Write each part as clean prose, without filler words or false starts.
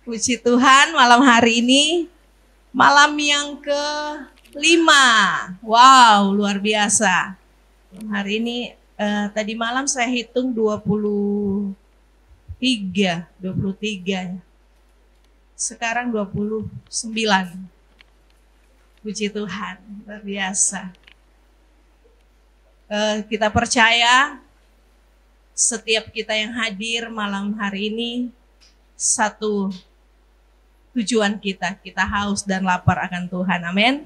Puji Tuhan, malam hari ini malam yang ke-5. Wow, luar biasa. Hari ini tadi malam saya hitung 23. Sekarang 29. Puji Tuhan, luar biasa. Kita percaya setiap kita yang hadir malam hari ini, satu tujuan kita haus dan lapar akan Tuhan. Amin.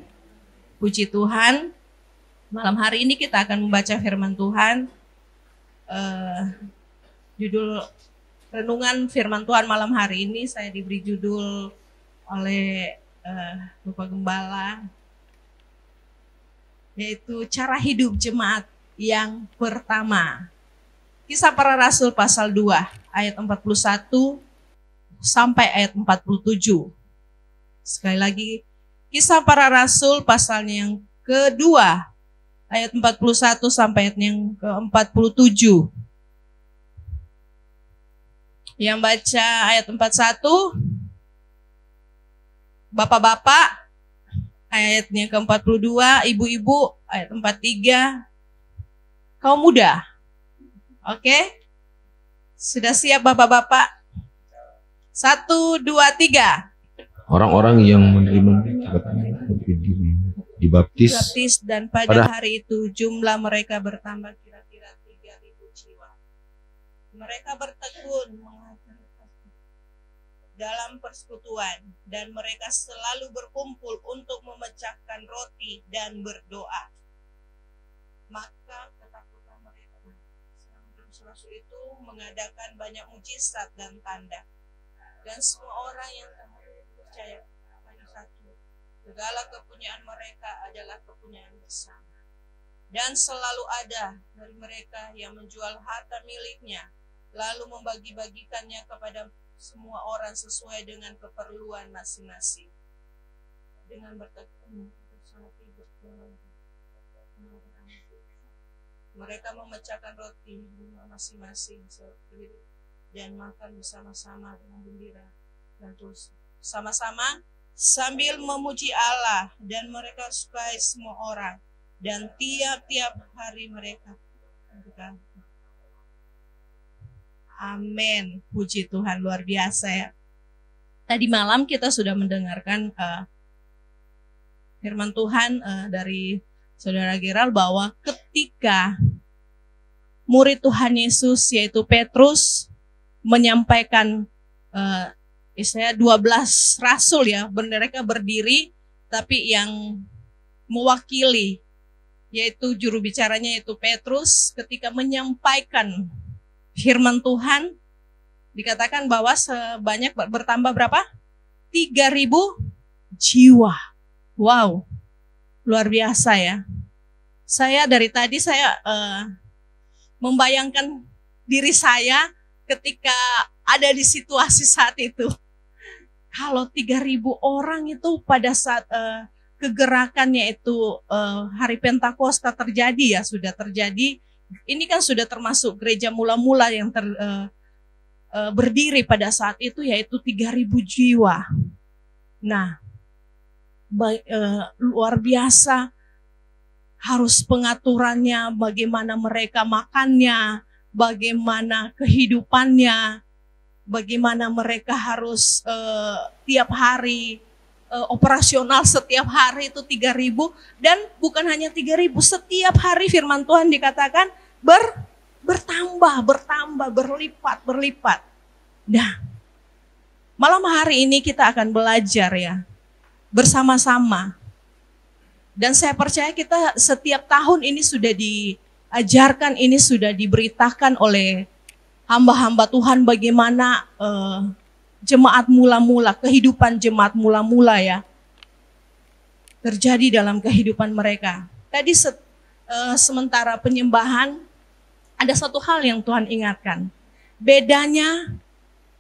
Puji Tuhan. Malam hari ini kita akan membaca firman Tuhan. Judul renungan firman Tuhan malam hari ini saya diberi judul oleh Bapak Gembala, yaitu cara hidup jemaat yang pertama. Kisah Para Rasul pasal 2 ayat 41 sampai ayat 47. Sekali lagi, Kisah Para Rasul pasalnya yang kedua ayat 41 sampai ayat yang ke-47. Yang baca ayat 41, Bapak-bapak, ayatnya ke-42, ibu-ibu, ayat 43, kaum muda. Oke? Sudah siap Bapak-bapak? 1, 2, 3. Orang-orang yang menerima dibaptis Dan pada hari itu jumlah mereka bertambah kira-kira 3.000 jiwa. Mereka bertekun mengajar dalam persekutuan dan mereka selalu berkumpul untuk memecahkan roti dan berdoa. Maka ketakutan mereka Rasul itu mengadakan banyak mujizat dan tanda. Dan semua orang yang percaya pada satu. Segala kepunyaan mereka adalah kepunyaan bersama. Dan selalu ada dari mereka yang menjual harta miliknya, lalu membagi-bagikannya kepada semua orang sesuai dengan keperluan masing-masing. Dengan bertekun bersama mereka memecahkan roti masing-masing dan makan bersama-sama dengan gembira dan terus sama-sama sambil memuji Allah, dan mereka sukai semua orang dan tiap-tiap hari mereka. Amin. Puji Tuhan, luar biasa ya. Tadi malam kita sudah mendengarkan firman Tuhan dari Saudara Gerald bahwa ketika murid Tuhan Yesus yaitu Petrus menyampaikan istilahnya 12 rasul ya, mereka berdiri, tapi yang mewakili yaitu juru bicaranya yaitu Petrus, ketika menyampaikan firman Tuhan dikatakan bahwa sebanyak bertambah berapa? 3.000 jiwa. Wow, luar biasa ya. Saya dari tadi membayangkan diri saya ketika ada di situasi saat itu. Kalau 3.000 orang itu pada saat kegerakannya itu hari Pentakosta terjadi ya, sudah terjadi. Ini kan sudah termasuk gereja mula-mula yang berdiri pada saat itu, yaitu 3.000 jiwa. Nah, luar biasa, harus pengaturannya, bagaimana mereka makannya, bagaimana kehidupannya, bagaimana mereka harus tiap hari operasional, setiap hari itu 3.000, dan bukan hanya 3.000, setiap hari firman Tuhan dikatakan bertambah, berlipat. Nah, malam hari ini kita akan belajar ya, bersama-sama. Dan saya percaya kita setiap tahun ini sudah diajarkan, ini sudah diberitakan oleh hamba-hamba Tuhan bagaimana jemaat mula-mula, kehidupan jemaat mula-mula ya, terjadi dalam kehidupan mereka. Tadi sementara penyembahan, ada satu hal yang Tuhan ingatkan. Bedanya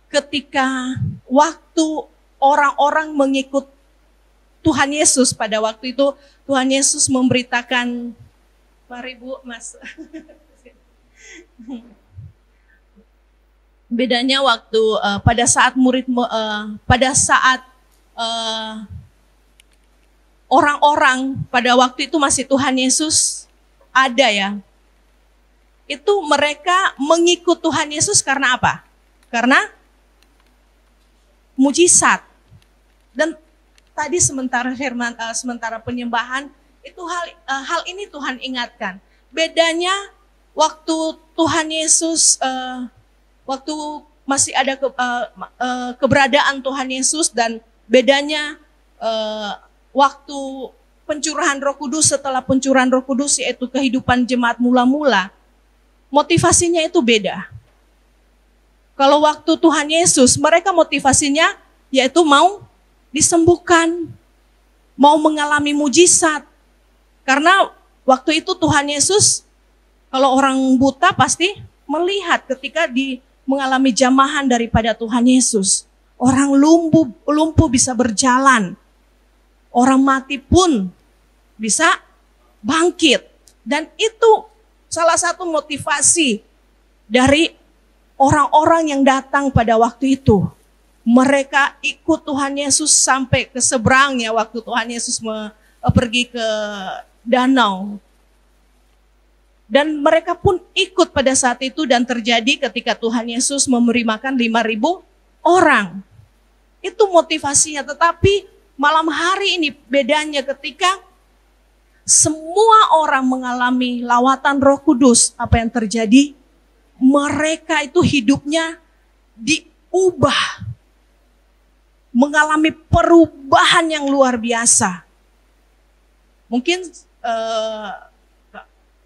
ketika waktu orang-orang mengikut Tuhan Yesus pada waktu itu, Tuhan Yesus memberitakan, mari Bu, Mas. Bedanya waktu pada saat orang-orang pada waktu itu masih Tuhan Yesus ada ya. Itu mereka mengikut Tuhan Yesus karena apa? Karena mujizat. Dan tadi sementara penyembahan itu hal ini Tuhan ingatkan. Bedanya waktu Tuhan Yesus waktu masih ada keberadaan Tuhan Yesus dan bedanya waktu pencurahan Roh Kudus, setelah pencurahan Roh Kudus yaitu kehidupan jemaat mula-mula, motivasinya itu beda. Kalau waktu Tuhan Yesus, mereka motivasinya yaitu mau disembuhkan, mau mengalami mujizat. Karena waktu itu Tuhan Yesus, kalau orang buta pasti melihat ketika mengalami jamahan daripada Tuhan Yesus. Orang lumpuh bisa berjalan. Orang mati pun bisa bangkit. Dan itu salah satu motivasi dari orang-orang yang datang pada waktu itu. Mereka ikut Tuhan Yesus sampai ke seberangnya waktu Tuhan Yesus pergi ke danau. Dan mereka pun ikut pada saat itu dan terjadi ketika Tuhan Yesus memberi makan 5.000 orang. Itu motivasinya, tetapi malam hari ini bedanya ketika semua orang mengalami lawatan Roh Kudus, apa yang terjadi? Mereka itu hidupnya diubah. Mengalami perubahan yang luar biasa. Mungkin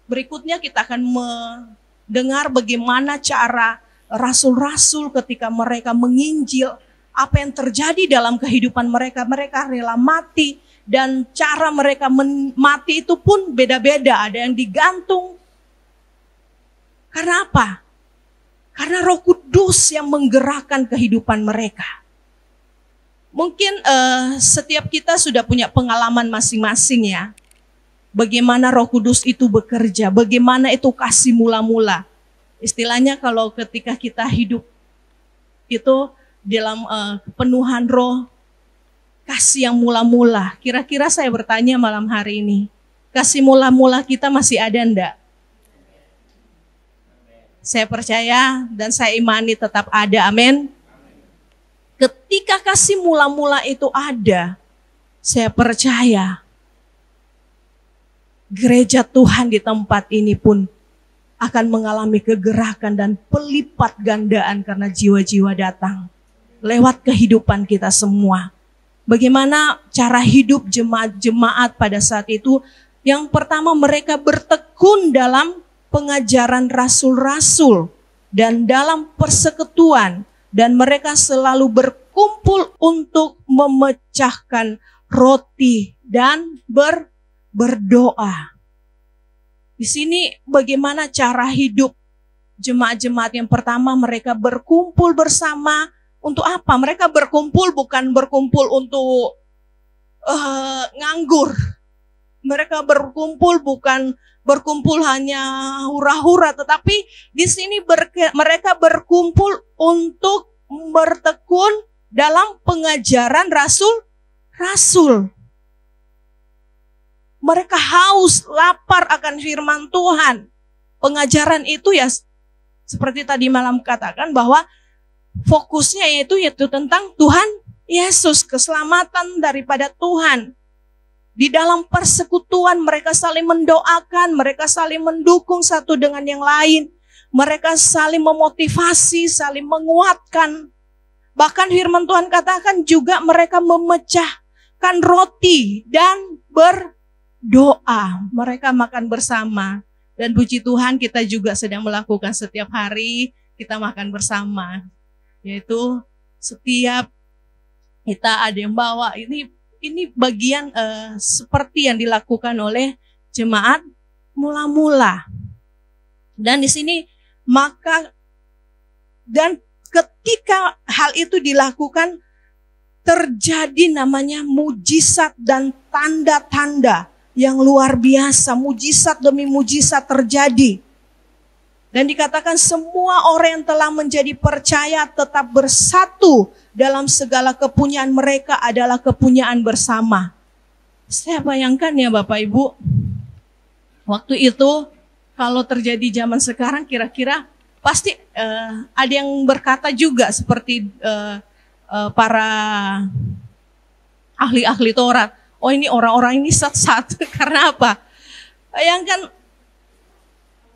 berikutnya kita akan mendengar bagaimana cara rasul-rasul ketika mereka menginjil, apa yang terjadi dalam kehidupan mereka. Mereka rela mati dan cara mereka mati itu pun beda-beda. Ada yang digantung. Karena apa? Karena Roh Kudus yang menggerakkan kehidupan mereka. Mungkin setiap kita sudah punya pengalaman masing-masing ya. Bagaimana Roh Kudus itu bekerja, bagaimana itu kasih mula-mula. Istilahnya kalau ketika kita hidup itu dalam kepenuhan Roh, kasih yang mula-mula. Kira-kira saya bertanya malam hari ini, kasih mula-mula kita masih ada enggak? Saya percaya dan saya imani tetap ada, amin. Ketika kasih mula-mula itu ada, saya percaya gereja Tuhan di tempat ini pun akan mengalami kegerakan dan pelipat gandaan karena jiwa-jiwa datang lewat kehidupan kita semua. Bagaimana cara hidup jemaat-jemaat pada saat itu? Yang pertama, mereka bertekun dalam pengajaran rasul-rasul dan dalam persekutuan, dan mereka selalu berkumpul untuk memecahkan roti dan berdoa. Di sini bagaimana cara hidup jemaat-jemaat? Yang pertama, mereka berkumpul bersama. Untuk apa? Mereka berkumpul bukan berkumpul untuk nganggur. Mereka berkumpul bukan berkumpul hanya hura-hura, tetapi di sini mereka berkumpul untuk bertekun dalam pengajaran rasul-rasul. Mereka haus, lapar akan firman Tuhan. Pengajaran itu ya seperti tadi malam katakan bahwa fokusnya yaitu tentang Tuhan Yesus, keselamatan daripada Tuhan. Di dalam persekutuan mereka saling mendoakan, mereka saling mendukung satu dengan yang lain. Mereka saling memotivasi, saling menguatkan. Bahkan firman Tuhan katakan juga mereka memecahkan roti dan berdoa. Mereka makan bersama. Dan puji Tuhan kita juga sedang melakukan setiap hari kita makan bersama. Yaitu setiap kita ada yang bawa, ini bagian seperti yang dilakukan oleh jemaat mula-mula. Dan di sini dan ketika hal itu dilakukan, terjadi namanya mujizat dan tanda-tanda yang luar biasa. Mujizat demi mujizat terjadi. Dan dikatakan semua orang yang telah menjadi percaya tetap bersatu dalam segala kepunyaan mereka adalah kepunyaan bersama. Saya bayangkan ya Bapak Ibu, waktu itu kalau terjadi zaman sekarang kira-kira pasti ada yang berkata juga seperti para ahli-ahli Taurat. Oh ini orang-orang ini sesat. Karena apa? Bayangkan,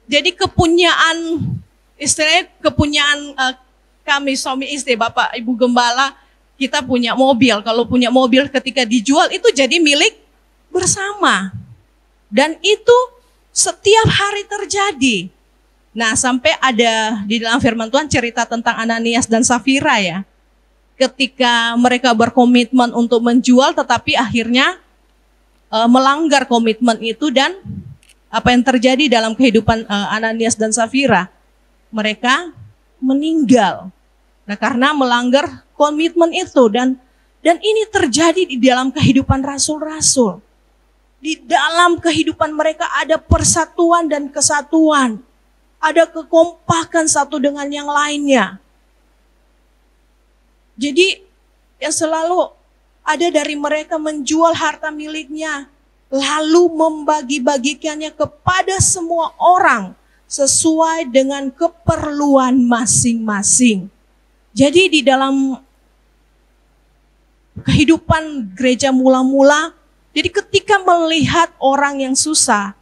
jadi kepunyaan, istilahnya kepunyaan kami suami istri, Bapak Ibu Gembala, kita punya mobil. Kalau punya mobil ketika dijual itu jadi milik bersama. Dan itu setiap hari terjadi. Nah, sampai ada di dalam firman Tuhan cerita tentang Ananias dan Safira ya. Ketika mereka berkomitmen untuk menjual tetapi akhirnya melanggar komitmen itu, dan apa yang terjadi dalam kehidupan Ananias dan Safira? Mereka meninggal. Nah, karena melanggar komitmen itu, dan ini terjadi di dalam kehidupan rasul-rasul. Di dalam kehidupan mereka ada persatuan dan kesatuan. Ada kekompakan satu dengan yang lainnya. Jadi yang selalu ada dari mereka menjual harta miliknya, lalu membagi-bagikannya kepada semua orang sesuai dengan keperluan masing-masing. Jadi di dalam kehidupan gereja mula-mula, jadi ketika melihat orang yang susah,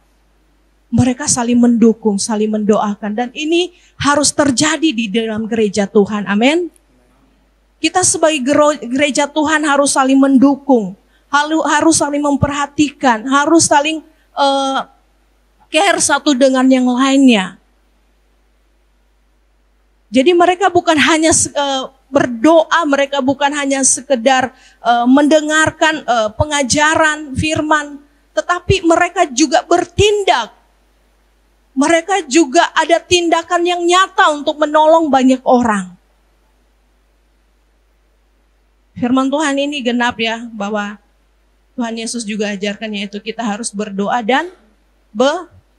mereka saling mendukung, saling mendoakan. Dan ini harus terjadi di dalam gereja Tuhan. Amin. Kita sebagai gereja Tuhan harus saling mendukung, harus saling memperhatikan, harus saling care satu dengan yang lainnya. Jadi mereka bukan hanya berdoa, mereka bukan hanya sekedar mendengarkan pengajaran firman, tetapi mereka juga bertindak. Mereka juga ada tindakan yang nyata untuk menolong banyak orang. Firman Tuhan ini genap ya, bahwa Tuhan Yesus juga ajarkan, yaitu kita harus berdoa dan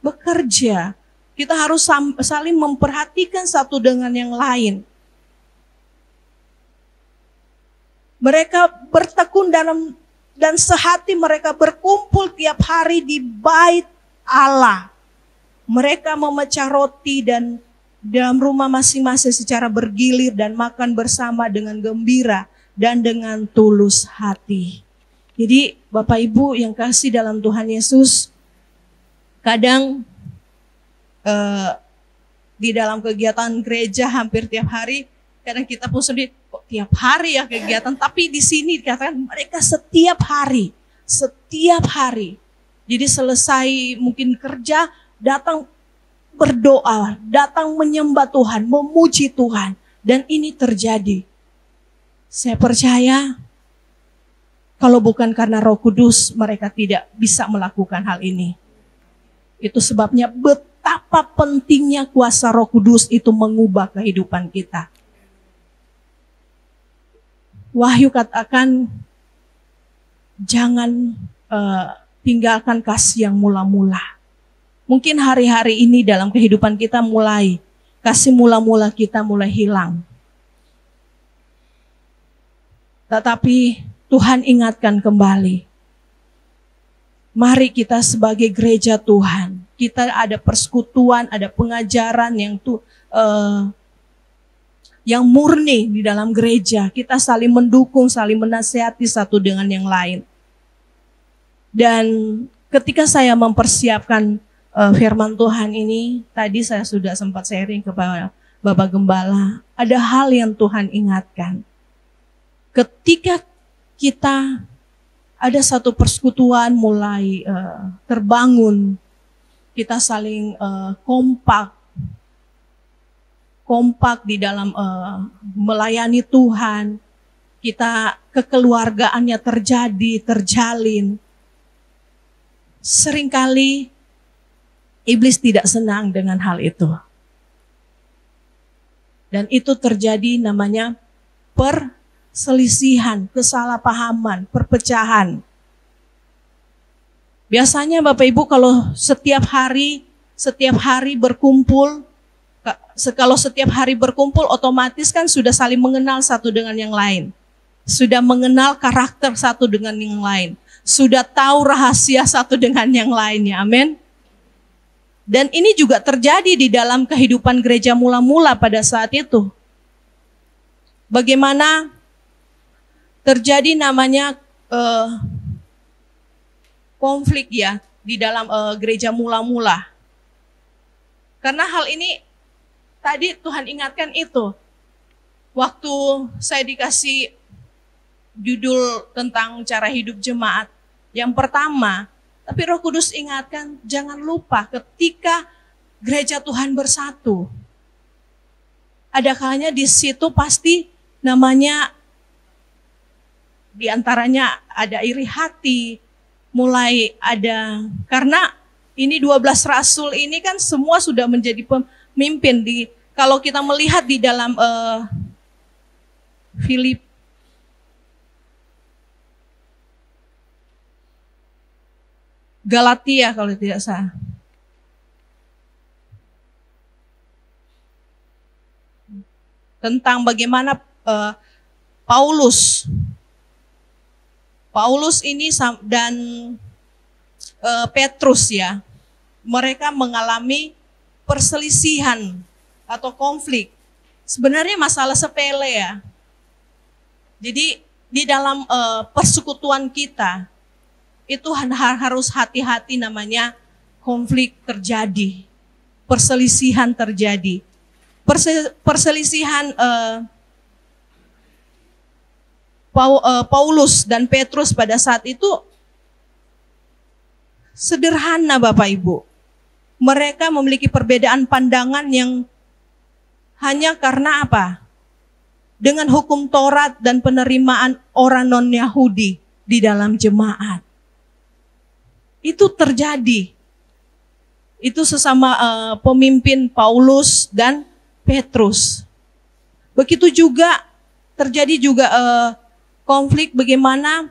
bekerja. Kita harus saling memperhatikan satu dengan yang lain. Mereka bertekun dan sehati mereka berkumpul tiap hari di bait Allah. Mereka memecah roti dan dalam rumah masing-masing secara bergilir dan makan bersama dengan gembira dan dengan tulus hati. Jadi Bapak Ibu yang kasih dalam Tuhan Yesus, kadang di dalam kegiatan gereja hampir tiap hari, kadang kita pun sedih, kok tiap hari ya kegiatan, tapi di sini dikatakan mereka setiap hari. Jadi selesai mungkin kerja, datang berdoa, datang menyembah Tuhan, memuji Tuhan, dan ini terjadi. Saya percaya kalau bukan karena Roh Kudus, mereka tidak bisa melakukan hal ini. Itu sebabnya betapa pentingnya kuasa Roh Kudus itu mengubah kehidupan kita. Wahyu katakan, jangan tinggalkan kasih yang mula-mula. Mungkin hari-hari ini dalam kehidupan kita kasih mula-mula kita mulai hilang. Tetapi Tuhan ingatkan kembali. Mari kita sebagai gereja Tuhan, kita ada persekutuan, ada pengajaran yang murni di dalam gereja. Kita saling mendukung, saling menasihati satu dengan yang lain. Dan ketika saya mempersiapkan firman Tuhan ini, tadi saya sudah sempat sharing kepada Bapak Gembala, ada hal yang Tuhan ingatkan. Ketika kita ada satu persekutuan mulai terbangun, kita saling kompak di dalam melayani Tuhan, kita kekeluargaannya terjalin. Seringkali iblis tidak senang dengan hal itu. Dan itu terjadi namanya perselisihan, kesalahpahaman, perpecahan. Biasanya Bapak Ibu kalau setiap hari berkumpul, Kalau setiap hari berkumpul, otomatis kan sudah saling mengenal satu dengan yang lain. Sudah mengenal karakter satu dengan yang lain. Sudah tahu rahasia satu dengan yang lainnya. Amin. Dan ini juga terjadi di dalam kehidupan gereja mula-mula pada saat itu. Bagaimana terjadi namanya konflik ya di dalam gereja mula-mula. Karena hal ini tadi Tuhan ingatkan itu. Waktu saya dikasih judul tentang cara hidup jemaat. Yang pertama, tapi Roh Kudus ingatkan, jangan lupa ketika gereja Tuhan bersatu. Ada kalanya di situ pasti namanya diantaranya ada iri hati, mulai ada, karena ini 12 rasul ini kan semua sudah menjadi pemimpin. Kalau kita melihat di dalam Galatia kalau tidak salah. Tentang bagaimana Paulus ini dan Petrus ya, mereka mengalami perselisihan atau konflik. Sebenarnya masalah sepele ya. Jadi di dalam persekutuan kita, itu harus hati-hati namanya konflik terjadi, perselisihan terjadi. Perselisihan Paulus dan Petrus pada saat itu sederhana Bapak Ibu. Mereka memiliki perbedaan pandangan yang hanya karena apa? Dengan hukum Taurat dan penerimaan orang non-Yahudi di dalam jemaat. Itu terjadi. Itu sesama pemimpin Paulus dan Petrus. Begitu juga terjadi juga konflik bagaimana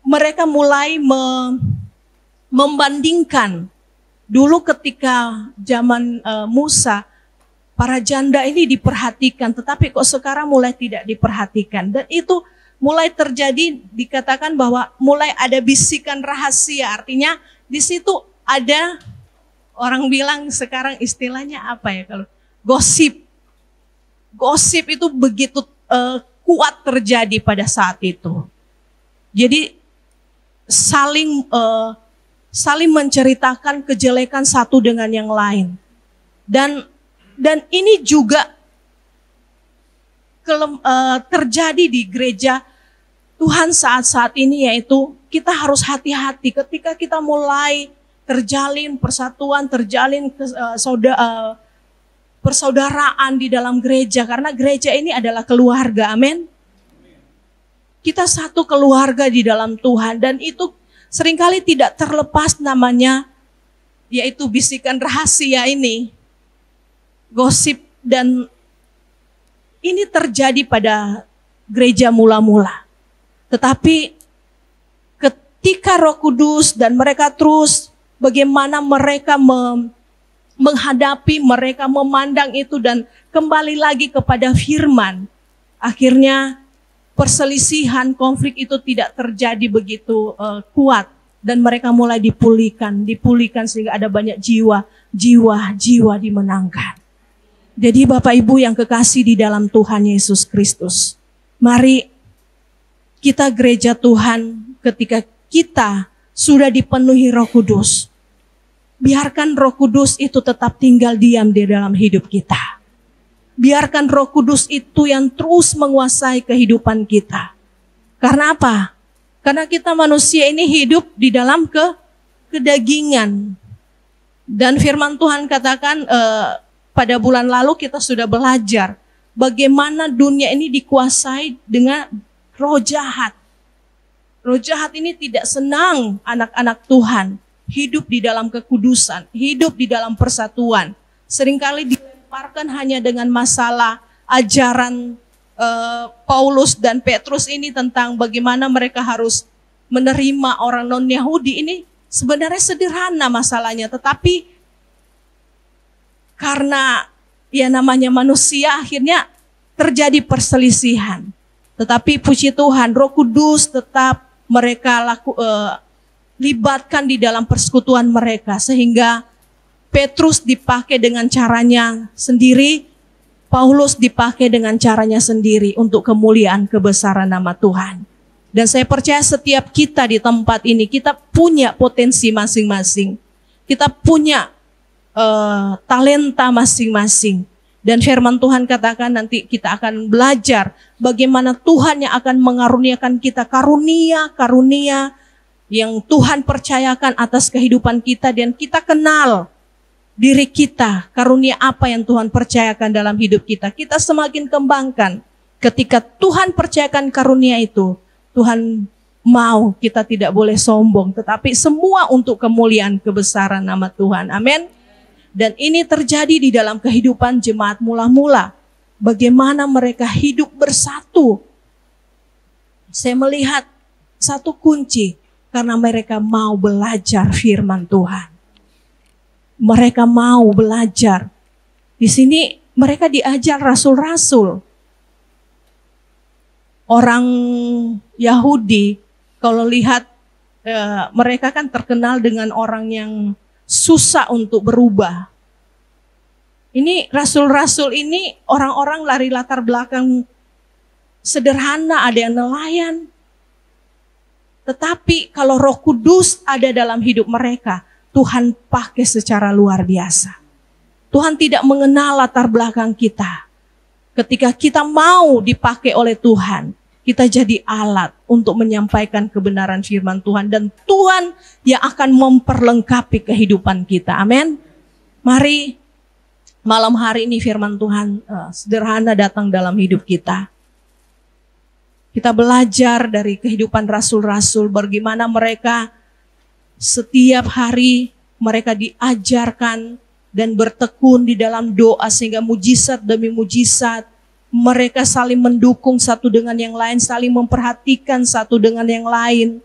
mereka mulai membandingkan. Dulu ketika zaman Musa, para janda ini diperhatikan, tetapi kok sekarang mulai tidak diperhatikan. Dan itu mulai terjadi, dikatakan bahwa mulai ada bisikan rahasia. Artinya di situ ada, orang bilang sekarang istilahnya apa ya, kalau gosip. Gosip itu begitu kuat terjadi pada saat itu. Jadi saling menceritakan kejelekan satu dengan yang lain. Dan ini juga terjadi di gereja Tuhan saat-saat ini, yaitu kita harus hati-hati ketika kita mulai terjalin persatuan, terjalin persaudaraan di dalam gereja, karena gereja ini adalah keluarga, amin. Kita satu keluarga di dalam Tuhan, dan itu seringkali tidak terlepas namanya, yaitu bisikan rahasia ini, gosip, dan ini terjadi pada gereja mula-mula. Tetapi ketika Roh Kudus dan mereka terus bagaimana mereka menghadapi, mereka memandang itu dan kembali lagi kepada firman, akhirnya perselisihan, konflik itu tidak terjadi begitu kuat, dan mereka mulai dipulihkan sehingga ada banyak jiwa dimenangkan. Jadi Bapak Ibu yang kekasih di dalam Tuhan Yesus Kristus, mari kita gereja Tuhan, ketika kita sudah dipenuhi Roh Kudus, biarkan Roh Kudus itu tetap tinggal diam di dalam hidup kita. Biarkan Roh Kudus itu yang terus menguasai kehidupan kita. Karena apa? Karena kita manusia ini hidup di dalam kedagingan. Dan firman Tuhan katakan pada bulan lalu kita sudah belajar bagaimana dunia ini dikuasai dengan roh jahat. Roh jahat ini tidak senang anak-anak Tuhan hidup di dalam kekudusan, hidup di dalam persatuan. Seringkali dilemparkan hanya dengan masalah ajaran Paulus dan Petrus ini tentang bagaimana mereka harus menerima orang non-Yahudi ini. Sebenarnya sederhana masalahnya, tetapi karena ya namanya manusia akhirnya terjadi perselisihan. Tetapi puji Tuhan, Roh Kudus tetap mereka libatkan di dalam persekutuan mereka, sehingga Petrus dipakai dengan caranya sendiri, Paulus dipakai dengan caranya sendiri untuk kemuliaan kebesaran nama Tuhan. Dan saya percaya setiap kita di tempat ini, kita punya potensi masing-masing. Kita punya talenta masing-masing. Dan firman Tuhan katakan nanti kita akan belajar bagaimana Tuhan yang akan mengaruniakan kita karunia-karunia yang Tuhan percayakan atas kehidupan kita, dan kita kenal diri kita, karunia apa yang Tuhan percayakan dalam hidup kita. Kita semakin kembangkan ketika Tuhan percayakan karunia itu. Tuhan mau kita tidak boleh sombong, tetapi semua untuk kemuliaan kebesaran nama Tuhan. Amin. Dan ini terjadi di dalam kehidupan jemaat mula-mula. Bagaimana mereka hidup bersatu. Saya melihat satu kunci, karena mereka mau belajar firman Tuhan. Mereka mau belajar. Di sini mereka diajar rasul-rasul. Orang Yahudi, kalau lihat mereka kan terkenal dengan orang yang susah untuk berubah. Ini rasul-rasul ini orang-orang lari latar belakang sederhana, ada yang nelayan. Tetapi kalau Roh Kudus ada dalam hidup mereka, Tuhan pakai secara luar biasa. Tuhan tidak mengenal latar belakang kita. Ketika kita mau dipakai oleh Tuhan, kita jadi alat untuk menyampaikan kebenaran firman Tuhan. Dan Tuhan yang akan memperlengkapi kehidupan kita. Amin. Mari malam hari ini firman Tuhan sederhana datang dalam hidup kita. Kita belajar dari kehidupan rasul-rasul, bagaimana mereka setiap hari mereka diajarkan dan bertekun di dalam doa, sehingga mujizat demi mujizat. Mereka saling mendukung satu dengan yang lain, saling memperhatikan satu dengan yang lain.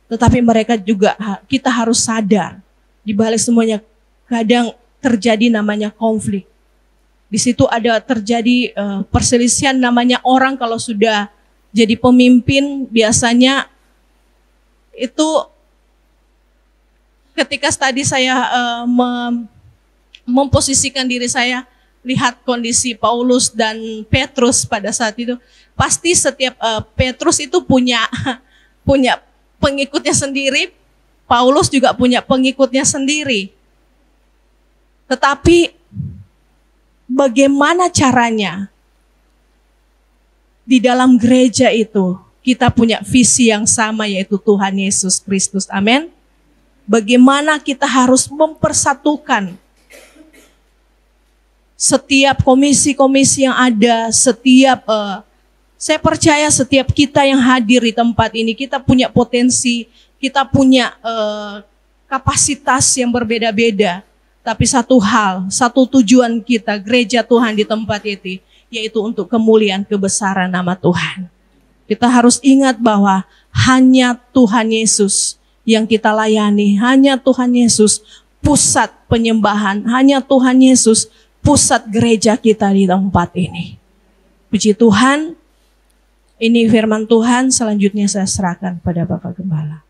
Tetapi mereka juga, kita harus sadar, di balik semuanya kadang terjadi namanya konflik. Di situ ada terjadi perselisihan, namanya orang kalau sudah jadi pemimpin biasanya itu ketika tadi saya memposisikan diri saya, lihat kondisi Paulus dan Petrus pada saat itu, pasti setiap Petrus itu punya pengikutnya sendiri, Paulus juga punya pengikutnya sendiri. Tetapi bagaimana caranya di dalam gereja itu kita punya visi yang sama, yaitu Tuhan Yesus Kristus. Amin. Bagaimana kita harus mempersatukan setiap komisi-komisi yang ada, saya percaya setiap kita yang hadir di tempat ini, kita punya potensi, kita punya kapasitas yang berbeda-beda. Tapi satu hal, satu tujuan kita, gereja Tuhan di tempat itu, yaitu untuk kemuliaan kebesaran nama Tuhan. Kita harus ingat bahwa hanya Tuhan Yesus yang kita layani, hanya Tuhan Yesus pusat penyembahan, hanya Tuhan Yesus pusat gereja kita di tempat ini. Puji Tuhan, ini firman Tuhan, selanjutnya saya serahkan pada Bapak Gembala.